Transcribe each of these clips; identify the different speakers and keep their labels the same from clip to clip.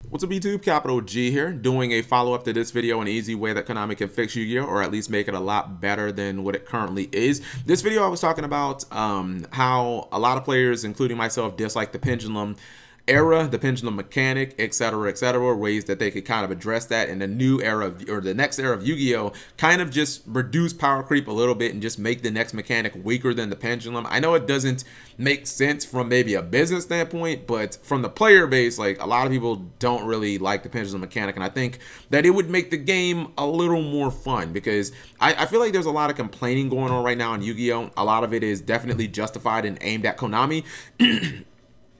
Speaker 1: What's up YouTube, Capital G here, doing a follow-up to this video, an easy way that Konami can fix Yu-Gi-Oh! Or at least make it a lot better than what it currently is. This video I was talking about how a lot of players, including myself, dislike the pendulum era, the pendulum mechanic, etc., ways that they could kind of address that in the new era of, or the next era of Yu-Gi-Oh! Kind of just reduce power creep a little bit and just make the next mechanic weaker than the pendulum. I know it doesn't make sense from maybe a business standpoint, but from the player base, like, a lot of people don't really like the pendulum mechanic, and I think that it would make the game a little more fun, because I feel like there's a lot of complaining going on right now in Yu-Gi-Oh! A lot of it is definitely justified and aimed at Konami.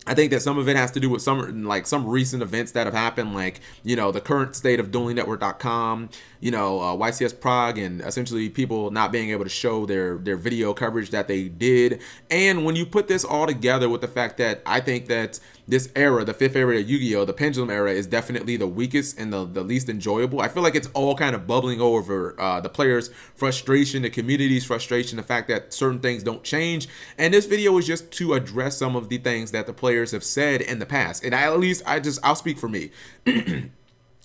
Speaker 1: I think that some of it has to do with some recent events that have happened, like, you know, the current state of DuelingNetwork.com, you know, YCS Prague, and essentially people not being able to show their video coverage that they did. And when you put this all together with the fact that I think that this era, the fifth era of Yu-Gi-Oh!, the pendulum era, is definitely the weakest and the least enjoyable. I feel like it's all kind of bubbling over, the players' frustration, the community's frustration, the fact that certain things don't change. And this video is just to address some of the things that the players have said in the past. And I'll speak for me.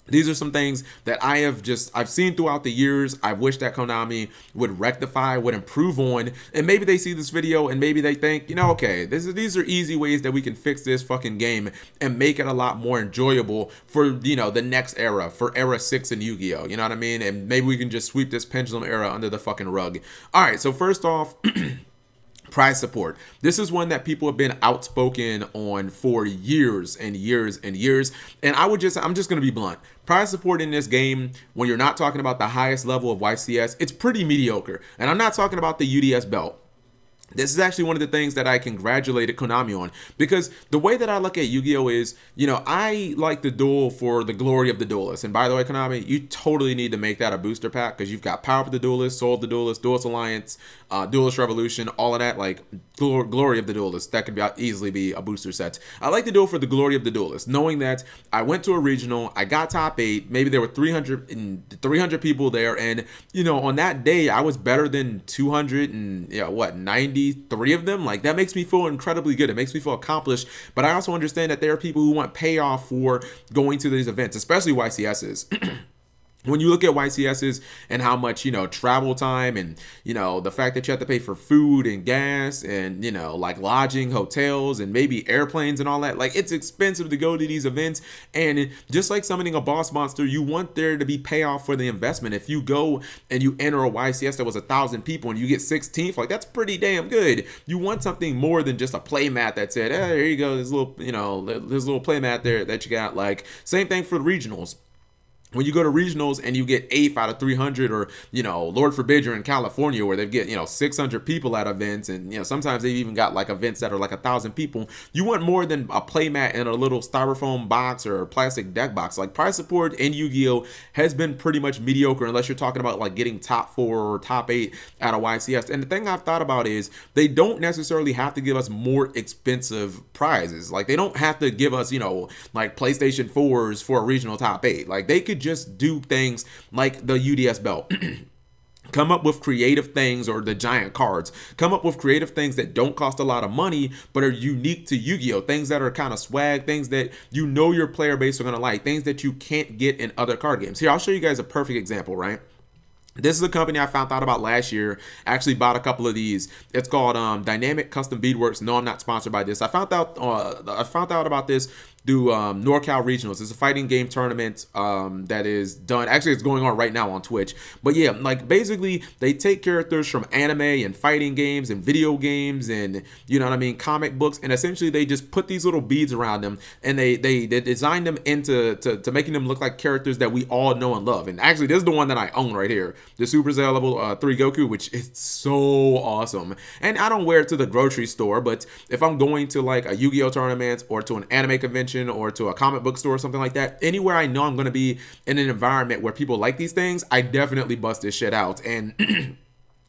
Speaker 1: These are some things that I've seen throughout the years. I wish that Konami would rectify, would improve on, and maybe they see this video and maybe they think, you know, okay, these are easy ways that we can fix this fucking game and make it a lot more enjoyable for, you know, the next era, for era 6 in Yu-Gi-Oh! You know what I mean? And maybe we can just sweep this pendulum era under the fucking rug. All right, so first off, prize support. This is one that people have been outspoken on for years and years and years. And I'm just going to be blunt. Prize support in this game, when you're not talking about the highest level of YCS, it's pretty mediocre. And I'm not talking about the UDS belt. This is actually one of the things that I congratulated Konami on, because the way that I look at Yu-Gi-Oh! Is, you know, I like the duel for the glory of the duelist. And by the way, Konami, you totally need to make that a booster pack, because you've got Power of the Duelist, Soul of the Duelist, Duelist Alliance, Duelist Revolution, all of that, like glory of the duelist. That could easily be a booster set. I like the duel for the glory of the duelist, knowing that I went to a regional, I got top 8, maybe there were 300 people there, and, you know, on that day I was better than 200 and, you know, what, 93 of them. Like, that makes me feel incredibly good. It makes me feel accomplished. But I also understand that there are people who want payoff for going to these events, especially YCSs. When you look at YCSs and how much, you know, travel time and, you know, the fact that you have to pay for food and gas and, you know, like lodging, hotels, and maybe airplanes and all that, like, it's expensive to go to these events. And just like summoning a boss monster, you want there to be payoff for the investment. If you go and you enter a YCS that was 1,000 people and you get 16th, like, that's pretty damn good. You want something more than just a play mat that said, hey, here you go, this little, you know, this little play mat there that you got. Like, same thing for the regionals. When you go to regionals and you get 8 out of 300, or, you know, Lord forbid you're in California where they get, you know, 600 people at events, and, you know, sometimes they've even got like events that are like 1,000 people. You want more than a playmat in a little styrofoam box or a plastic deck box. Like, prize support in Yu-Gi-Oh! Has been pretty much mediocre, unless you're talking about like getting top 4 or top 8 at a YCS. And the thing I've thought about is they don't necessarily have to give us more expensive prizes. Like, they don't have to give us, you know, like PlayStation 4s for a regional top 8. Like, they could just do things like the UDS belt. Come up with creative things, or the giant cards. Come up with creative things that don't cost a lot of money but are unique to Yu-Gi-Oh! Things that are kind of swag, things that you know your player base are going to like, things that you can't get in other card games. Here, I'll show you guys a perfect example, right? This is a company I found out about last year. I actually bought a couple of these. It's called Dynamic Custom Beadworks. No, I'm not sponsored by this. I found out about this through NorCal Regionals. It's a fighting game tournament that is done. Actually, it's going on right now on Twitch. But yeah, like, basically they take characters from anime and fighting games and video games and, you know what I mean, comic books, and essentially they just put these little beads around them, and they design them into making them look like characters that we all know and love. And actually, this is the one that I own right here, the Super Saiyan level 3 Goku, which is so awesome. And I don't wear it to the grocery store, but if I'm going to like a Yu-Gi-Oh! Tournament or to an anime convention or to a comic book store or something like that, anywhere I know I'm going to be in an environment where people like these things, I definitely bust this shit out. And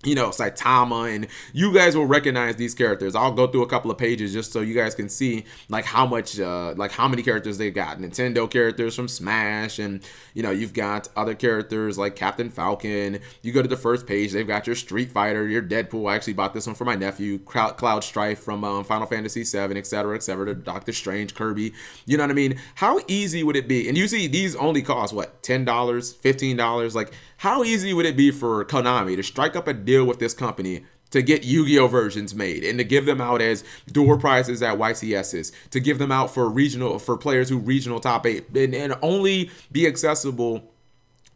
Speaker 1: you know, Saitama, and you guys will recognize these characters. I'll go through a couple of pages just so you guys can see like how much, like how many characters they got. Nintendo characters from Smash, and you know, you've got other characters like Captain Falcon. You go to the first page, they've got your Street Fighter, your Deadpool. I actually bought this one for my nephew, Cloud Strife from Final Fantasy VII, etc., etc. Doctor Strange, Kirby. You know what I mean? How easy would it be? And you see, these only cost what, $10, $15? Like, how easy would it be for Konami to strike up a deal with this company to get Yu-Gi-Oh versions made and to give them out as door prizes at YCSs, to give them out for regional, for players who regional top 8, and only be accessible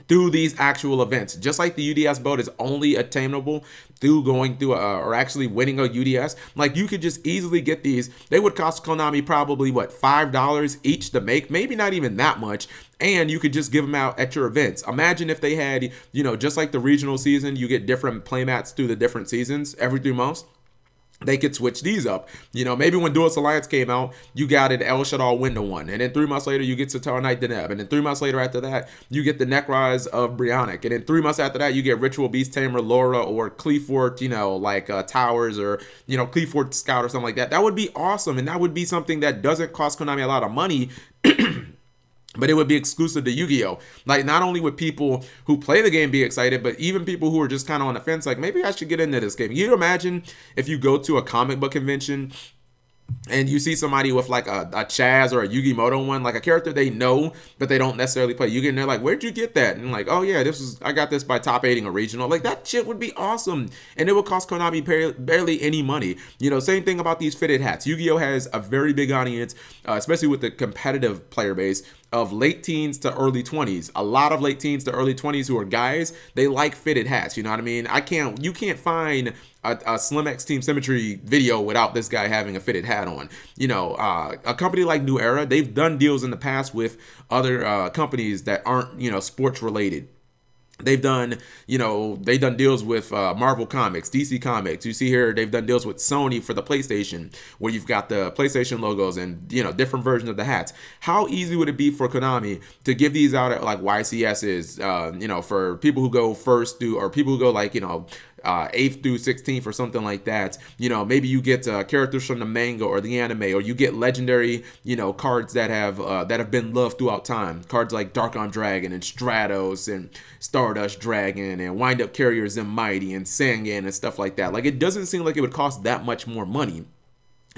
Speaker 1: through these actual events? Just like the UDS boat is only attainable through going through or actually winning a UDS, like you could just easily get these. They would cost Konami probably what, $5 each to make, maybe not even that much, and you could just give them out at your events. Imagine if they had, you know, just like the regional season, you get different playmats through the different seasons every 3 months. They could switch these up. You know, maybe when Duelist Alliance came out, you got an El Shaddai window one, and then 3 months later you get Satara Knight Deneb, and then 3 months later after that you get the Necrise of Brionic, and then 3 months after that you get Ritual Beast Tamer Laura, or Cleafort, you know, like Towers, or you know, Cleafort Scout or something like that. That would be awesome, and that would be something that doesn't cost Konami a lot of money. But it would be exclusive to Yu-Gi-Oh! Like, not only would people who play the game be excited, but even people who are just kind of on the fence, like, maybe I should get into this game. Can you imagine if you go to a comic book convention and you see somebody with like a Chaz or a Yugimoto one, like a character they know, but they don't necessarily play Yu-Gi, and they're like, where'd you get that? And like, oh yeah, I got this by top 8ing a regional. Like, that shit would be awesome. And it would cost Konami barely any money. You know, same thing about these fitted hats. Yu-Gi-Oh has a very big audience, especially with the competitive player base of late teens to early 20s. A lot of late teens to early 20s who are guys, they like fitted hats. You know what I mean? You can't find a Slim X Team Symmetry video without this guy having a fitted hat on. You know, a company like New Era, they've done deals in the past with other companies that aren't, you know, sports related. They've done, you know, they've done deals with Marvel Comics, DC Comics. You see here, they've done deals with Sony for the PlayStation, where you've got the PlayStation logos and, you know, different versions of the hats. How easy would it be for Konami to give these out at like YCSs, you know, for people who go first through, or people who go like, you know, 8th through 16th or something like that. You know, maybe you get characters from the manga or the anime, or you get legendary, you know, cards that have been loved throughout time. Cards like Dark on Dragon and Stratos and Stardust Dragon and Wind Up Carrier Mighty and Sangan and stuff like that. Like, it doesn't seem like it would cost that much more money.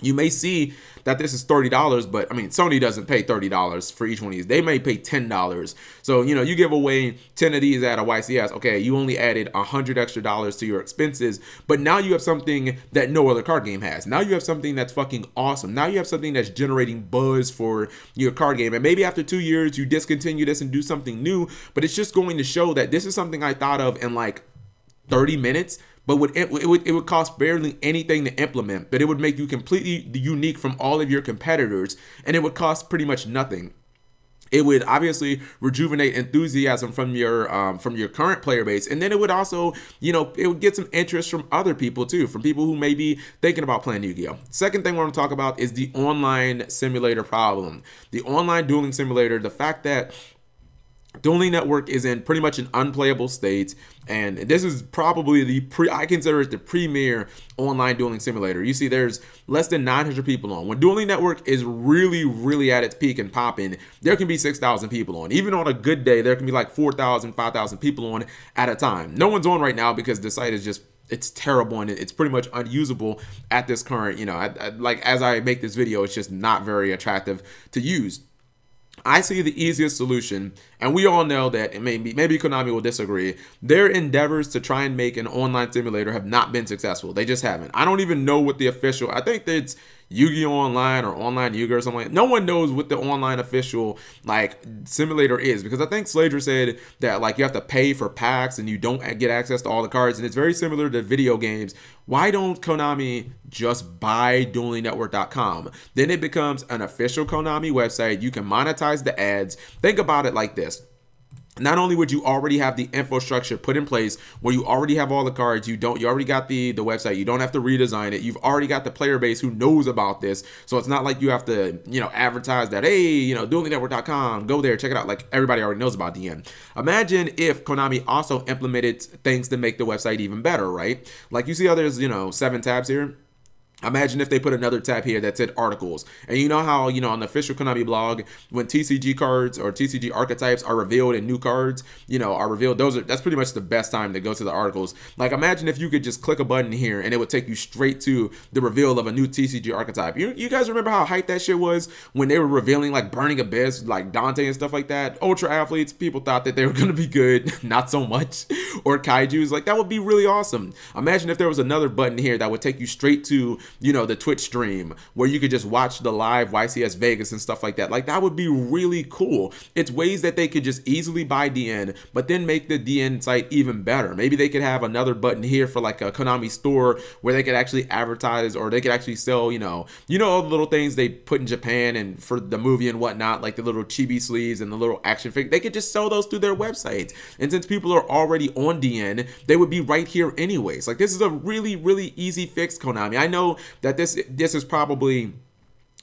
Speaker 1: You may see that this is $30, but I mean, Sony doesn't pay $30 for each one of these. They may pay $10. So, you know, you give away 10 of these at a YCS. Okay, you only added $100 extra to your expenses, but now you have something that no other card game has. Now you have something that's fucking awesome. Now you have something that's generating buzz for your card game. And maybe after 2 years, you discontinue this and do something new, but it's just going to show that this is something I thought of in like 30 minutes. But it would cost barely anything to implement, but it would make you completely unique from all of your competitors, and it would cost pretty much nothing. It would obviously rejuvenate enthusiasm from your current player base, and then it would also, you know, it would get some interest from other people too, from people who may be thinking about playing Yu-Gi-Oh! Second thing we're going to talk about is the online simulator problem. The online dueling simulator, the fact that Dueling Network is in pretty much an unplayable state, and this is probably I consider it the premier online dueling simulator. You see, there's less than 900 people on. When Dueling Network is really, really at its peak and popping, there can be 6,000 people on. Even on a good day, there can be like 4,000, 5,000 people on at a time. No one's on right now because the site is just, it's terrible, and it's pretty much unusable at this current, you know, like as I make this video, it's just not very attractive to use. I see the easiest solution, and we all know that maybe Konami will disagree. Their endeavors to try and make an online simulator have not been successful. They just haven't. I don't even know what the official, I think that it's Yu-Gi-Oh! Online or Online Yu-Gi-Oh! Or something like that. No one knows what the online official like simulator is, because I think Slater said that like you have to pay for packs and you don't get access to all the cards, and it's very similar to video games. Why don't Konami just buy DuelingNetwork.com? Then it becomes an official Konami website. You can monetize the ads. Think about it like this. not only would you already have the infrastructure put in place where you already have all the cards, you already got the website, you don't have to redesign it, you've already got the player base who knows about this, so it's not like you have to, you know, advertise that, hey, you know, duelingnetwork.com, go there, check it out, like everybody already knows about DN. Imagine if Konami also implemented things to make the website even better, right? Like you see how there's, you know, 7 tabs here? Imagine if they put another tab here that said articles. And you know how, you know, on the official Konami blog, when TCG cards or TCG archetypes are revealed and new cards, you know, are revealed, that's pretty much the best time to go to the articles. Like, imagine if you could just click a button here and it would take you straight to the reveal of a new TCG archetype. You guys remember how hyped that shit was when they were revealing like Burning Abyss, like Dante and stuff like that? Ultra athletes, people thought that they were going to be good, not so much. Or Kaijus, like that would be really awesome. Imagine if there was another button here that would take you straight to, you know, the Twitch stream where you could just watch the live YCS Vegas and stuff like that. Like that would be really cool. It's ways that they could just easily buy DN, but then make the DN site even better. Maybe they could have another button here for like a Konami store where they could actually advertise, or they could actually sell, you know all the little things they put in Japan and for the movie and whatnot, like the little chibi sleeves and the little action figure. They could just sell those through their website. And since people are already on DN, they would be right here anyways. Like this is a really, really easy fix, Konami. I know that this is probably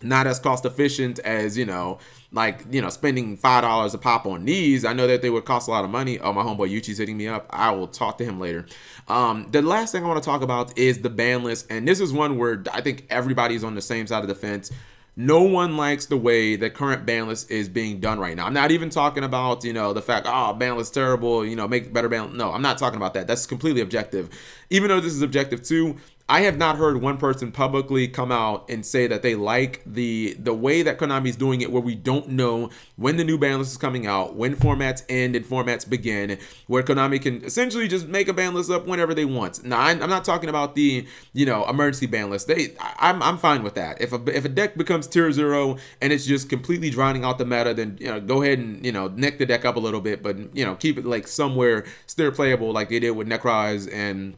Speaker 1: not as cost efficient as, you know, like, you know, spending $5 a pop on these. I know that they would cost a lot of money. Oh, my homeboy Yuchi's hitting me up. I will talk to him later. The last thing I want to talk about is the ban list. And this is one where I think everybody's on the same side of the fence. No one likes the way the current ban list is being done right now. I'm not even talking about, you know, the fact, oh, ban list terrible, you know, make better ban. No, I'm not talking about that. That's completely objective. Even though this is objective too, I have not heard one person publicly come out and say that they like the way that Konami is doing it, where we don't know when the new ban list is coming out, when formats end and formats begin, where Konami can essentially just make a ban list up whenever they want. Now, I'm not talking about the, you know, emergency ban list. I'm fine with that. If a deck becomes tier 0 and it's just completely drowning out the meta, then, you know, go ahead and, you know, neck the deck up a little bit, but, you know, keep it like somewhere still playable, like they did with Necroz and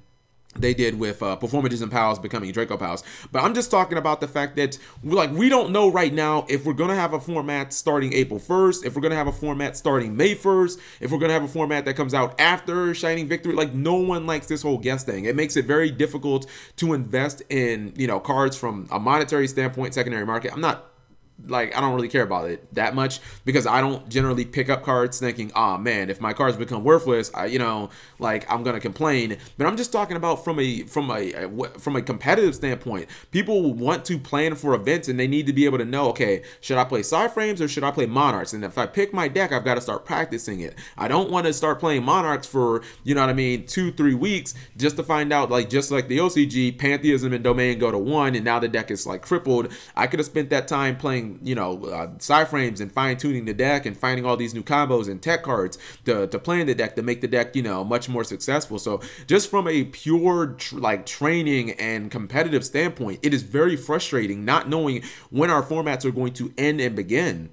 Speaker 1: they did with Performages and Pals becoming Draco Pals. But I'm just talking about the fact that we don't know right now if we're going to have a format starting April 1st, if we're going to have a format starting May 1st, if we're going to have a format that comes out after Shining Victory. Like, no one likes this whole guess thing. It makes it very difficult to invest in, you know, cards from a monetary standpoint, secondary market. I don't really care about it that much because I don't generally pick up cards thinking, oh man, if my cards become worthless, I'm gonna complain. But I'm just talking about from a competitive standpoint. People want to plan for events and they need to be able to know, okay, should I play side frames or should I play monarchs? And if I pick my deck, I've got to start practicing it. I don't want to start playing monarchs for, you know what I mean, 2-3 weeks just to find out, like, just like the OCG, Pantheism and Domain go to 1 and now the deck is like crippled. I could have spent that time playing, you know, side frames and fine-tuning the deck and finding all these new combos and tech cards to play in the deck to make the deck, you know, much more successful. So just from a pure training and competitive standpoint, it is very frustrating not knowing when our formats are going to end and begin.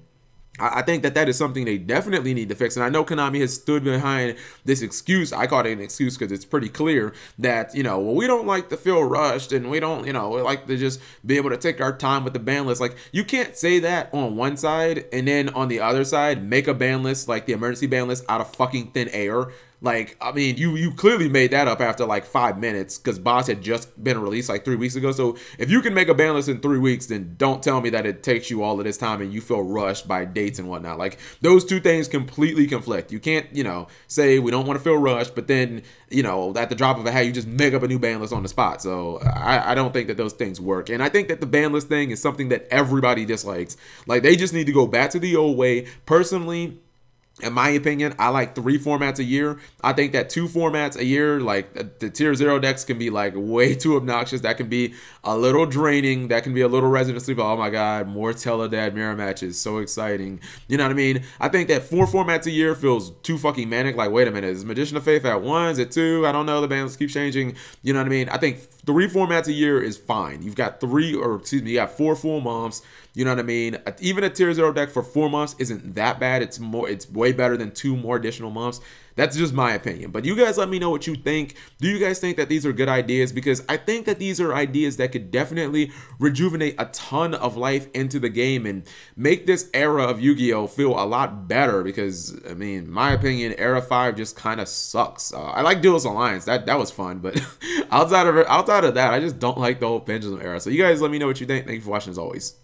Speaker 1: I think that is something they definitely need to fix. And I know Konami has stood behind this excuse. I call it an excuse because it's pretty clear that, you know, well, we don't like to feel rushed and we don't, you know, we like to just be able to take our time with the ban list. Like, you can't say that on one side and then on the other side make a ban list like the emergency ban list out of fucking thin air. Like, I mean, you clearly made that up after like 5 minutes because Boss had just been released like 3 weeks ago. So if you can make a ban list in 3 weeks, then don't tell me that it takes you all of this time and you feel rushed by dates and whatnot. Like, those two things completely conflict. You can't, you know, say we don't want to feel rushed, but then, you know, at the drop of a hat, you just make up a new ban list on the spot. So I don't think that those things work. And I think that the ban list thing is something that everybody dislikes. Like, they just need to go back to the old way. Personally, in my opinion, I like 3 formats a year. I think that 2 formats a year, like the tier 0 decks can be like way too obnoxious. That can be a little draining. That can be a little Resident Sleep. Oh my God, more Teledad mirror matches. So exciting. You know what I mean? I think that 4 formats a year feels too fucking manic. Like, wait a minute, is Magician of Faith at 1? Is it 2? I don't know. The bands keep changing. You know what I mean? I think 3 formats a year is fine. You've got you got 4 full months. You know what I mean? Even a tier 0 deck for 4 months isn't that bad. It's way better than 2 more additional months. That's just my opinion. But you guys let me know what you think. Do you guys think that these are good ideas? Because I think that these are ideas that could definitely rejuvenate a ton of life into the game and make this era of Yu-Gi-Oh! Feel a lot better. Because, I mean, in my opinion, Era 5 just kind of sucks. I like Duelist Alliance. That was fun. But outside of that, I just don't like the whole Pendulum era. So you guys let me know what you think. Thank you for watching as always.